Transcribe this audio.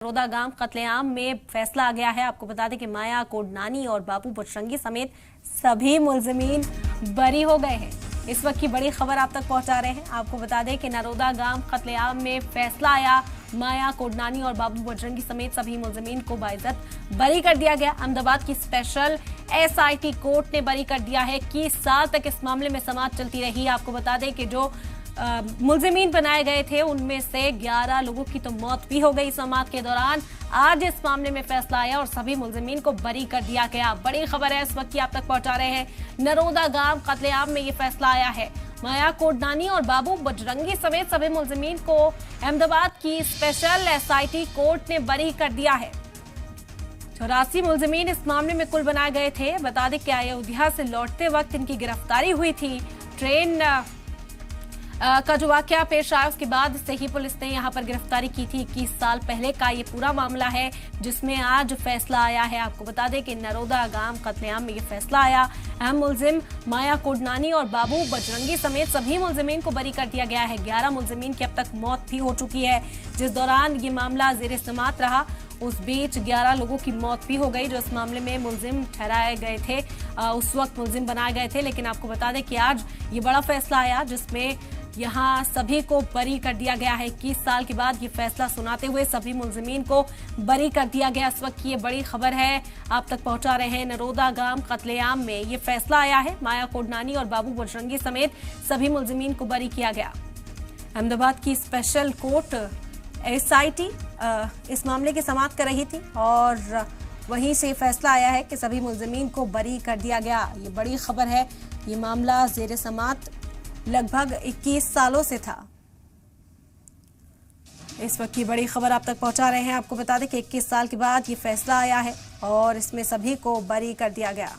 नरोदा गांव कत्लेआम में फैसला आ गया है। आपको बता दें कि माया कोडनानी और बाबू बजरंगी समेत सभी मुलजिमीन बरी हो गए हैं। इस वक्त की बड़ी खबर आप तक पहुंचा रहे हैं। आपको बता दें कि नरोदा गांव कत्लेआम में फैसला आया। माया कोडनानी और बाबू बजरंगी समेत सभी मुलजिमीन को बाइज्जत बरी कर दिया गया। अहमदाबाद की स्पेशल SIT कोर्ट ने बरी कर दिया है। 21 साल तक इस मामले में समाअत चलती रही। आपको बता दें कि जो मुलजिमीन बनाए गए थे उनमें से 11 लोगों की तो मौत भी हो गई समाअत के दौरान। आज इस मामले में फैसला आया और सभी मुलजिमीन को बरी कर दिया गया। बड़ी खबर है इस वक्त की आप तक पहुंचा रहे हैं। नरोदा गांव कत्लेआम में ये फैसला आया है। माया कोडनानी और बाबू बजरंगी समेत सभी मुलजिमीन को अहमदाबाद की स्पेशल SIT कोर्ट ने बरी कर दिया है। 84 मुलजिमीन इस मामले में कुल बनाए गए थे। बता दें कि अयोध्या से लौटते वक्त इनकी गिरफ्तारी हुई थी। ट्रेन का जो वाकया पेश आया उसके बाद से ही पुलिस ने यहां पर गिरफ्तारी की थी। 21 साल पहले का ये पूरा मामला है जिसमें आज फैसला आया है। आपको बता दें कि नरोदा गांव कत्लेआम में ये फैसला आया। अहम मुलजिम माया कोडनानी और बाबू बजरंगी समेत सभी मुलजिमीन को बरी कर दिया गया है। 11 मुलजिमीन की अब तक मौत भी हो चुकी है। जिस दौरान ये मामला जेर समाअत रहा उस बीच 11 लोगों की मौत भी हो गई जो इस मामले में मुलजिम ठहराए गए थे, उस वक्त मुलजिम बनाए गए थे। लेकिन आपको बता दें कि आज ये बड़ा फैसला आया जिसमें यहाँ सभी को बरी कर दिया गया है। 21 साल के बाद ये फैसला सुनाते हुए सभी मुलजिमीन को बरी कर दिया गया। इस वक्त की ये बड़ी खबर है आप तक पहुंचा रहे हैं। नरोदा गांव कत्लेआम में ये फैसला आया है। माया कोडनानी और बाबू बजरंगी समेत सभी मुलजिमीन को बरी किया गया। अहमदाबाद की स्पेशल कोर्ट SIT इस मामले की समाअत कर रही थी और वहीं से फैसला आया है कि सभी मुलजिमीन को बरी कर दिया गया। ये बड़ी खबर है। ये मामला जेर समाअत लगभग 21 सालों से था। इस वक्त की बड़ी खबर आप तक पहुंचा रहे हैं। आपको बता दें कि 21 साल के बाद ये फैसला आया है और इसमें सभी को बरी कर दिया गया।